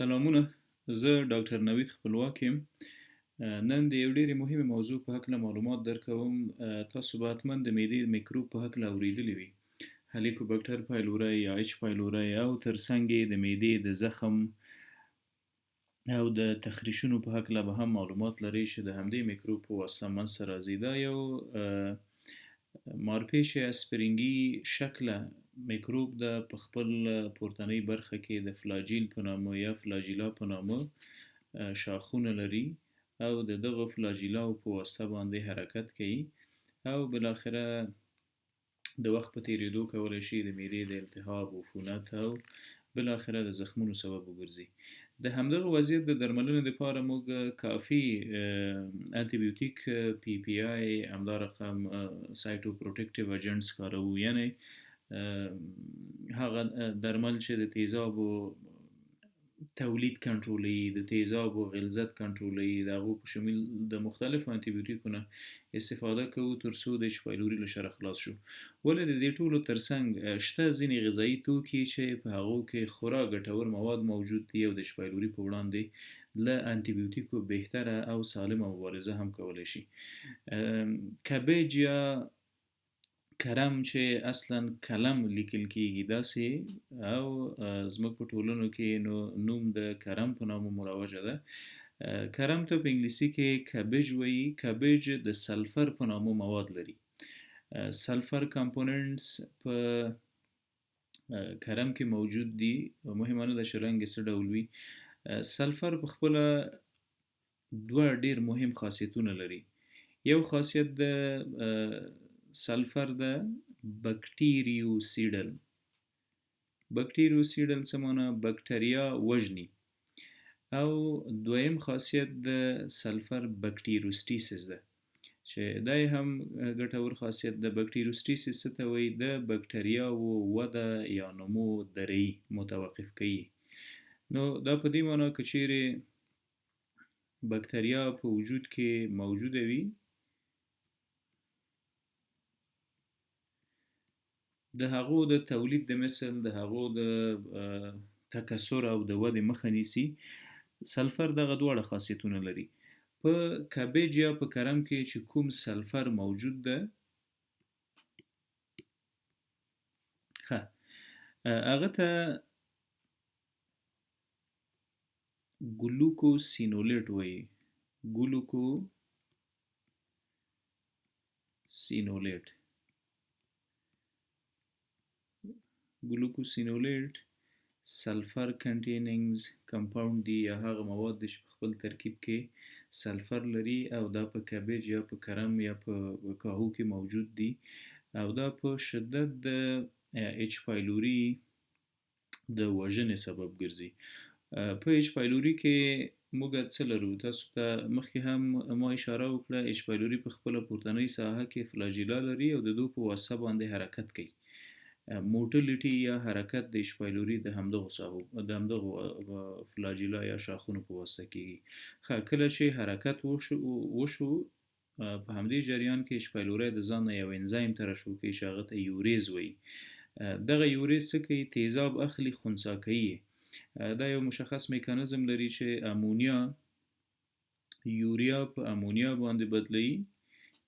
سلامونه. زه ډاکټر نوید خپلواک یم. نن د یو ډېرې مهمې موضوع په هکله معلومات درکوم. تاسو به حتما د معدې میکروب په هکله اورېدلی وي، هلیکوبکټر پایلوري یا اچ پایلوري، او ترڅنګ یې د معدې د زخم او د تخریشونو په هکله به هم معلومات لرئ چې د همدې میکروب په واسطه منځته راځي. دا یو مارپیچ اسپرینګي شکله میکروب ده، په خپل پورتنۍ برخه کې د فلاجیل په نامه یا فلاجیلا په نامه شاخونه لري او د دغه فلاجیلاو په واسطه باندې حرکت کوي او بالاخره د وخت په تیریدو کولی شي د معدې د التهاب، عفونت او بالاخره د زخمونو سبب وګرځي. د همدغه وضعیت د درملنې لپاره موږ کافي انټي بیوټیک پی پی آی همدا رقم سایټوپروټیکټیو اجنټس کاروو، یعنی هغه درمل چې د تیزابو تولید کنټرولوي، د تیزابو غلظت کنټرولوي، د هغو په شمول د مختلفو انټي بیوټیکو نه استفاده کوو تر څو د اچ پایلوري له شره خلاص شو. ولې د دې ټولو ترڅنګ شته ځینې غذایي توکي چې په هغو کې خورا ګټور مواد موجود دي او د اچ پایلوري په وړاندې له انټي بیوټیکو بهتره او سالمه مبارزه هم کولی شي. کبیج یا کرم چې اصلا کلم لیکل کیږي داسې، او زموږ په ټولنو کې نوم د کرم په نامه مروجه ده. کرم ته په انګلیسي کې کبیج وایي. کبیج د سلفر په نامه مواد لري. سلفر کمپوننټس په کرم کې موجود دي. مهمه نه ده چې رنګ یې څه ډول وي. سلفر په خپله دوه ډیر مهم خاصیتونه لري. یو خاصیت د سلفر د بکټیریوسیډل. بکټیریوسیډل څه معنی؟ بکټریا وژني. او دویم خاصیت د سلفر بکټیروسټیسس ده، چې دا هم ګټور خاصیت د بکټیروسټیسس څه ته وایي؟ د بکټریاوو وده یا نمو درې متوقف کوي. نو دا په دې معنی که چیرې بکټریا په وجود کې موجوده وي، د هغو د تولید د مثل د هغو د تکثر او د ودې مخه نیسي. سلفر دغه دواړه خاصیتونه لري. په کبیج یا په کرم کې چې کوم سلفر موجود ده، هغه ته ګلوکوسینولیټ وایي. ګلوکوسینولیټ سلفر کنټیننګز کمپاوند دی، یا هغه مواد چې په خپل ترکیب کې سلفر لري او دا په کبیج یا په کرم یا په کاهو کې موجود دي، او دا په شدت د اچ پایلوري د وژنې سبب ګرځي. په اچ پایلوري کې موږ څه لرو؟ تاسو ته مخکې هم ما اشاره وکړه، اچ پایلوري په خپله پورتنۍ ساحه کې فلاجیلا لري او د دوی په واسطه باندې حرکت کوي. موټیلیټي یا حرکت د اچ پایلوري د همدغو فلاجیلا یا شاخونو په واسطه کیږي. کله چې حرکت وشو په همدې جریان کې اچ پایلوري د ځان نه یو انزایم ترشح کوي چې هغه ته یوریز وایي. دغه یوریز څه کوي؟ تیزاب اخلي، خنثی کوي. دا یو مشخص میکانیزم لري چې یوریا په امونیا باندې بدلوي.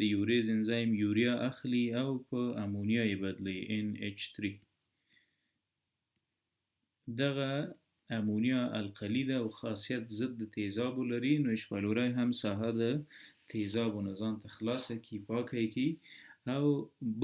د یوریز انزایم یوریا اخلي او په امونیا یې بدلوي NH3. دغه امونیا القلي ده او خاصیت ضد د تیزابو لري. نو اچ پایلوري هم ساحه د تیزابو نه ځان ته خلاصه کی، پاکه کی، او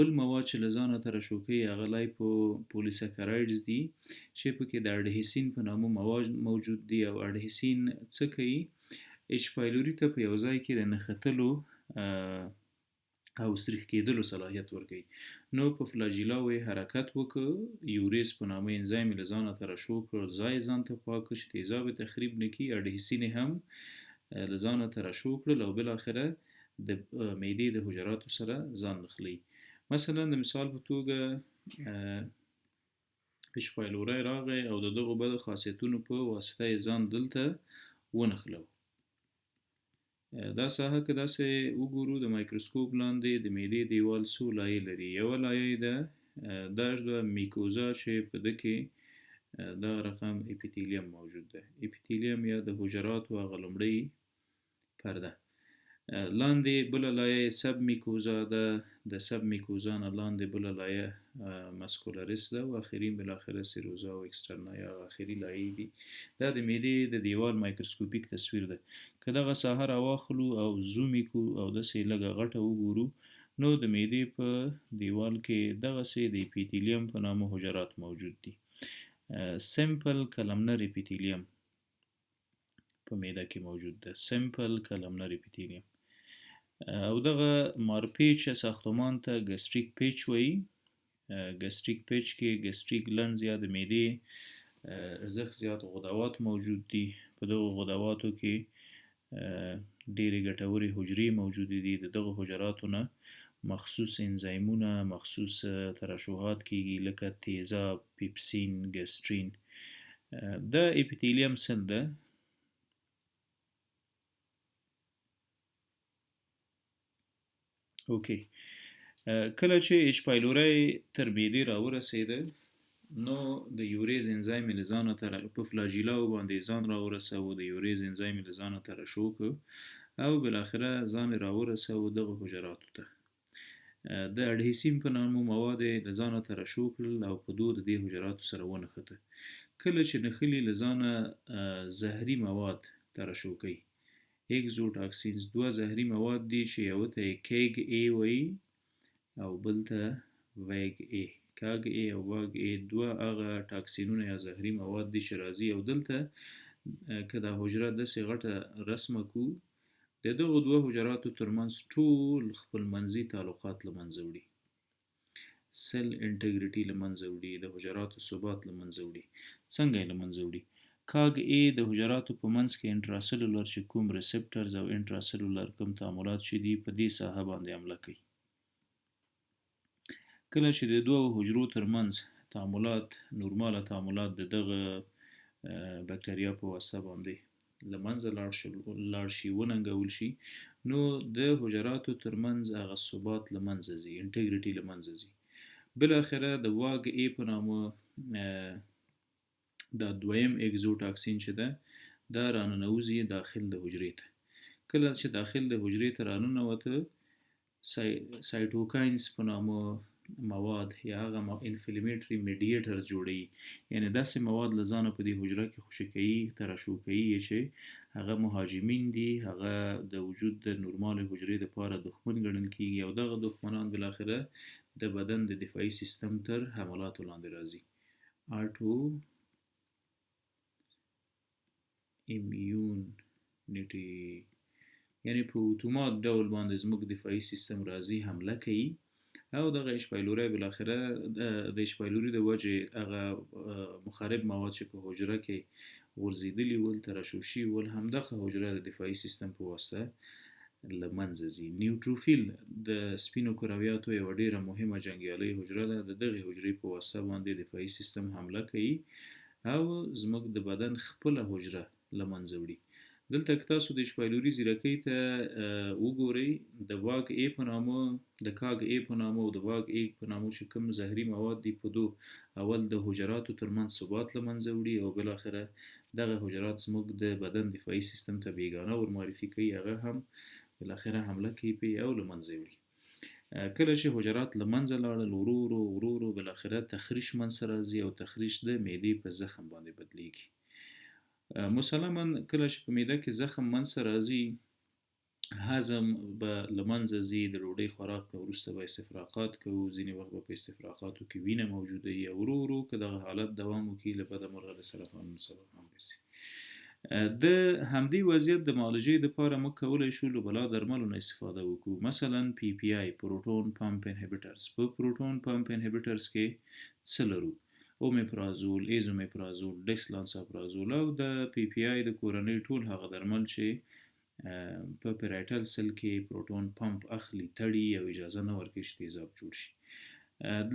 بل مواد چې له ځانه ترشح کوي هغه پولیساکرایډز دي چې پکې د اډهیسین په نامه مواد موجود دي. او اډهیسین څه کوي؟ اچ پایلوري ته په یو ځای کې د نښتلو او سریښ کېدلو صلاحیت ورکوي. نو په فلاجیلاو یې حرکت وکړ، یوریز په نامه انزایم له ځانه ترشح کړ، ځای ځان ته پاک کړ چې تیزاب تخریب نه کړي، اډهیسین هم له ځانه ترشح کړل او بالاخره د معدې د حجراتو سره ځان نښلي. مثلا د مثال په توګه اچ پایلوري راغی او د دغو بدو خاصیتونو په واسطه یې ځان دلته ونښلو. دا ساحه که داسې وګورو د مایکروسکوپ لاندې د معدې دیوال څو لایې لري. یوه لایه د میکوزا چې په ده کې دا رقم اپیتیلیم موجود ده. اپیتیلیم یا د حجراتو هغه لومړۍ پرده. لاندې بله لایه سب میکوزا ده، د سب میکوزا نه لاندې بله لایه مسکولریس ده، او اخري بالاخره سیروزا او اکسترنا یا اخري لایې دي. دا د معدې د دیوال مایکروسکوپیک تصویر ده. که دغه ساحه راواخلو او زوم یې کړو او داسې لږه غټه وګورو، نو د معدې په دیوال کې دغسې د اپیتیلیم په نامه حجرات موجود دي. سمپل کلمنر اپیتیلیم په معده کې موجود ده. سمپل کلمنر اپیتیلیم. او دغه مارپیچ ساختمان ته ګستریک پیچ وایي. ګستریک پیچ کې ګستریک لنز یا د معدې زخ زیات غدوات موجود دي. په دغه غدواتو کې ډېرې ګټورې حجرې موجودې دي. د دغه حجراتو نه مخصوص انزایمونه، مخصوص ترشحات کېږي، لکه تیزاب، پیپسین، ګسترین. د اپیتیلیم سل ده. اوکی، کله چې اچ پایلوری تر معدې راورسېده، نو د یوریز انزایم یې له ځانه په فلاجیلاو باندې ځان راورسوه، د یوریز انزایم یې له ځانه ترشح کړ او بالاخره ځان یې راورسوه دغه حجراتو ته. د اډهیسین په نامه مواد یې له ځانه ترشح کړل او په دوه د دې حجراتو سره ونښته. کله چې نښلي له ځانه زهري مواد ترشح کوي، اکزوټاکسینز دوه زهري مواد دي چې یو ته یې کیګ ای وایي او بل ته ویګ ای. کاګ ای او واګ ای دوه هغه ټاکسینونه یا زهري مواد دي چې راځي او دلته که دا حجره داسې غټه رسمه کړو، د دغو دوه حجراتو ترمنځ ټول خپلمنځي تعلقات له منځه وړي. سل انټګریټي له منځه وړي، د حجراتو ثبات له منځه وړي. څنګه یې له منځه وړي؟ کاګ ای د حجراتو په منځ کې انټراسلولر چې کوم ریسپټرز او انټراسلولر کوم تعاملات چې دي په دې ساحه باندې حمله کوي. کله چې د دوه حجرو ترمنځ تعاملات، نورماله تعاملات د دغه بکټریا په واسطه باندې له منځه لاړ شي، وننګول شي، نو د حجراتو ترمنځ هغه ثبات له منځه ځي، انټګریټي له منځه ځي. بالاخره د واګ ای په نامه دا دویم اکزوټاکسین چې ده، دا راننوځي داخل د حجرې ته. کله چې داخل د حجرې ته راننوته، سایټوکاینز په نامه مواد یا هغه انفلمیټري میډیټرز جوړوي، یعنی داسې مواد له ځانه په دې حجره کې خوشې کوي، ترشح کوي چې هغه مهاجمین دي، هغه د وجود د نورمالې حجرې دپاره دښمن ګڼل کېږي او دغه دښمنان بالاخره د بدن د دفاعي سیستم تر حملاتو لاندې راځي. آټو ایمیونټي، یعنی په اتومات ډول باندې زموږ دفاعي سیستم راځي، حمله کوي او دغه اچ پایلوری بالاخره د اچ پایلوري د وجې هغه مخرب مواد چې په حجره کې غورځېدلي ول، ترشح شوي ول، همدغه حجره د دفاعي سیستم په واسطه له منځه ځي. نیوټروفیل د سپینو کرویاتو یوه ډېره مهمه جنګیالۍ حجره ده. د دغې حجرې په واسطه باندې دفاعي سیستم حمله کوي او زموږ د بدن خپله حجره له منځه وړي. دلته که تاسو د اچ پایلوري ځیرکۍ ته وګورئ، د واګ ای په نامه، د کاګ ای په نامه او د واګ ای په نامه چې کوم زهري مواد دي، په دو اول د حجراتو ترمنځ ثبات له منځه وړي او بالاخره دغه حجرات زموږ د بدن دفاعي سیستم ته بیګانه ورمعرفي کوي، هغه هم بالاخره حمله کوي پې او له منځه وړي. کله چې حجرات له منځه لاړل، ورو ورو بالاخره تخریش منځته راځي او تخریش د معدې په زخم باندې بدلیږي. مسلما کله چې په معده کې زخم منځته راځي، هضم به له منځه ځي، د ډوډۍ خوراک نه وروسته به استفراغات کوو، ځینې وخت به په استفراغاتو کې وینه موجوده وي او ورو که دغه حالت دوام وکړي، له بده مرغه د سرطانونو سبب هم ګرځي. د همدې وضعیت د معالجې دپاره موږ کولی شو له بلا درملو نه استفاده وکړو. مثلا پی پی آی، پروټون پمپ انهبیټرز. په پروټون پمپ انهبیټرز کې څه لرو؟ اومیپرازول، ایزومیپرازول، ډیکسلانساپرازول او د پی پی آی د کورنۍ ټول هغه درمل چې په پیرایټل سل کې پروټون پمپ اخلي، تړي او اجازه نه ورکوي چې تیزاب جوړ شي.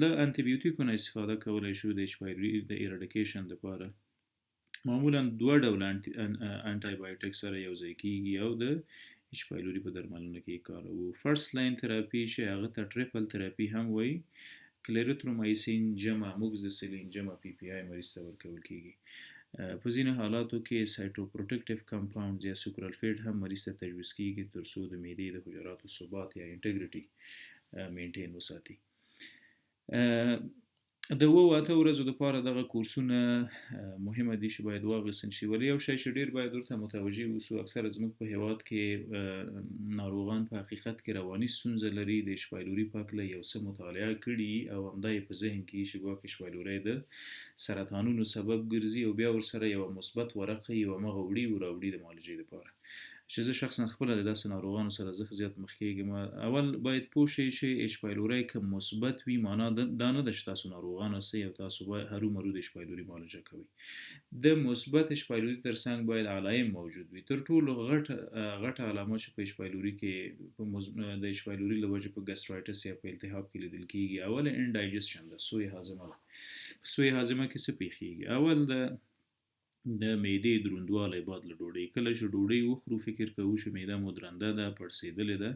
له انټي بیوټیکو نه استفاده کولی شو د اچ پایلوري د ایراډیکیشن دپاره. معمولا دوه ډوله انټي بایوټیک سره یو ځای کېږي او د اچ پایلوري په درملنه کې کاروو. فرست لاین تراپي چې هغه ته ټریپل تراپي هم وایي، کلریترومایسین جمع موکسیسیلین جمع پی پی آی مریض ته ورکول کیږي په ځینو حالاتو کې سایټوپروټیکټیو کمپاوندز یا سوکرالفیټ هم مریض ته تجویز کیږي ترڅو د معدې د حجراتو ثبات یا انټیګریټي مینټین وساتي. د 8 ورځو لپاره دغه کورسونه مهمه دي چې باید واخیستل شي. ولې یو شی چې ډیر باید ورته متوجه اوسو، اکثره زموږ په هیواد کې ناروغان په حقیقت کې رواني ستونزه لري، د اچ پایلوري په هکله یو څه مطالعه کړي او همدا یې په ذهن کې چې ګواکې اچ پایلوري د سرطانونو سبب ګرځي او بیا ورسره یو مثبت ورقه یو مغه وړي د معالجې لپاره. چې زه شخصا خپل د داسې ناروغانو سره زه زیات مخ کېږم. اول باید پوه شئ چې اچ پایلوري که مثبت وي معنا دا نه ده چې تاسو ناروغان یاست او تاسو باید هرومرو د اچ پایلوري معالجه کوئ. د مثبت اچ پایلوري ترڅنګ باید علائم موجود وي. تر ټولو غټه علامه چې په اچ پایلوري کې د اچ پایلوري له وجې په ګاسترایټس یا په التهاب کې لیدل کېږي، اوله انډایجسشن ده، سوی هاضمه ده. په سوی هاضمه کې څه پیښیږي؟ اول د معدې دروندوالی بعد له ډوډۍ، کله چې ډوډۍ وخورو فکر کوو چې معده مو درنده ده، پړسېدلې ده.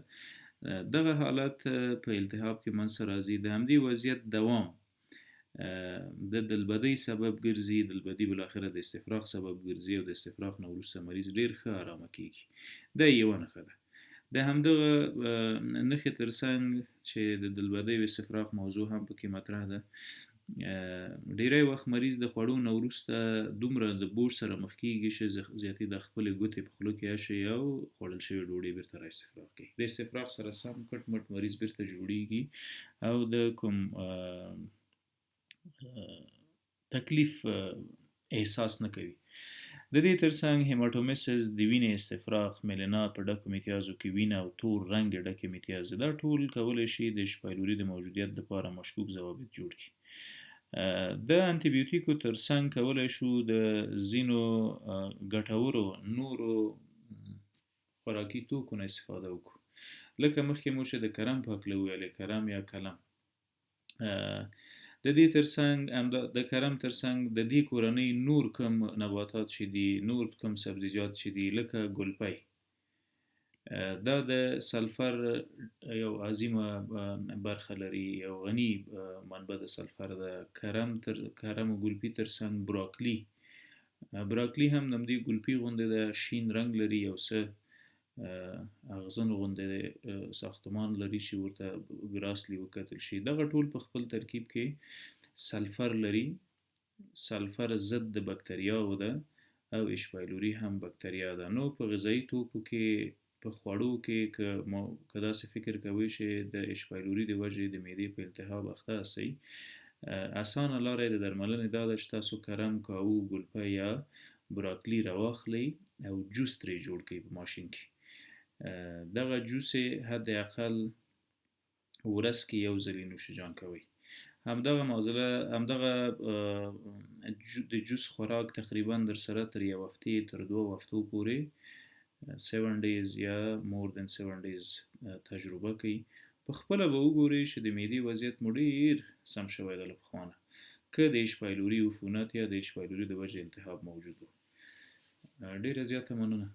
دغه حالت په التهاب کې منځته راځي. د همدې وضعیت دوام د دلبدۍ سبب ګرځي، دلبدي بالاخره د استفراغ سبب ګرځي او د استفراغ نه وروسته مریض ډیر ښه ارامه کیږي. دا یوه نښه ده. د همدغه نښې ترڅنګ چې د دلبدۍ او استفراغ موضوع هم پکې مطرح ده، ډیری وخت مریض د خوړو نه وروسته دومره د بوج سره مخ کیږي چې زیاتې د خپلې ګوتې په خوله کې اچوي او خوړل شوې ډوډۍ بیرته را استفراغ کوي. د استفراغ سره سم کټ مټ مریض بیرته جوړیږي او د کوم تکلیف احساس نه کوي. د دې ترڅنګ هیماټومیسس، د وینې استفراغ، میلینا په ډکو میتیازو کې وینه او تور رنګ ډکې میتیازې، دا ټول کولی شي د اچ پایلوري د موجودیت لپاره مشکوک ضوابط جوړ کړي. د انټي بیوټیکو ترڅنګ کولی شو د ځینو ګټورو نورو خوراکي توکو نه استفاده وکړو، لکه مخکې مو چې د کرم په هکله وویلې، کرم یا کلم. د دې ترڅنګ د کرم ترڅنګ د دې کورنۍ نور کوم نباتات چې دي، نور کوم سبزیجات چې دي، لکه ګلپی، دا د سلفر یو عظیمه برخه لري، یو غني منبع د سلفر ده. کرم او ګلپي ترڅنګ براکلی هم د همدې ګلپي غوندې د شین رنګ لري، یو څه اغزن غوندې ساختمان لري چې ورته ګراسلی وکتل شي. دغه ټول په خپل ترکیب کې سلفر لري. سلفر ضد د بکتریاو ده او اچ پایلوري هم بکتریا ده. نو په غذایي توکو کې، په خوړو کې که داسې فکر کوئ چې د اچ پایلوري د وجې د معدې په التهاب اخته یاستئ، اسانه لاره د درملنې دا ده چې تاسو کرم، کاوو، ګلپی یا براکلی راواخلئ او جوس ترې جوړ کړئ په ماشین کې. دغه جوس یې حد اقل ورځ کې یو ځلې نوشجان کوئ. همدغه د جوس خوراک تقریبا در سره تر یو هفتې تر 2 هفتو پورې 7 days یا more than 7 days تجربه کوي. په خپله به وګورئ چې د معدې وضعیت مو ډیر سم شوی ده له پخوانه، که د اچ پایلوري عفونت یا د اچ پایلوري د وجې التهاب موجود و. ډیره زیاته مننه.